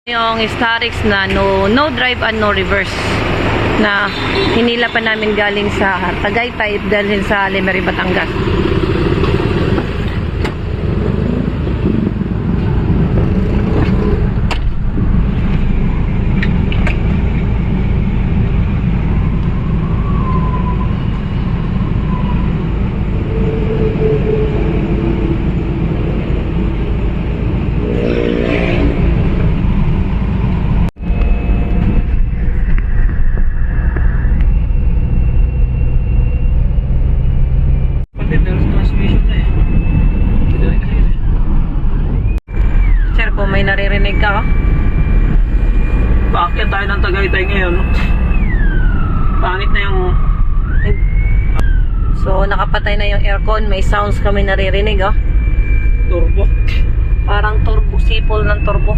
Yung Starix na no drive and no reverse na hinila pa namin galing sa Tagaytay dalhin sa Lemery, Batangas. Sir, kung may naririnig ka, oh. Paakyat tayo ng Tagaytay ngayon. Pangit na yung... So, nakapatay na yung aircon. May sounds kami naririnig, oh. turbo. Parang turbo, sipol ng turbo.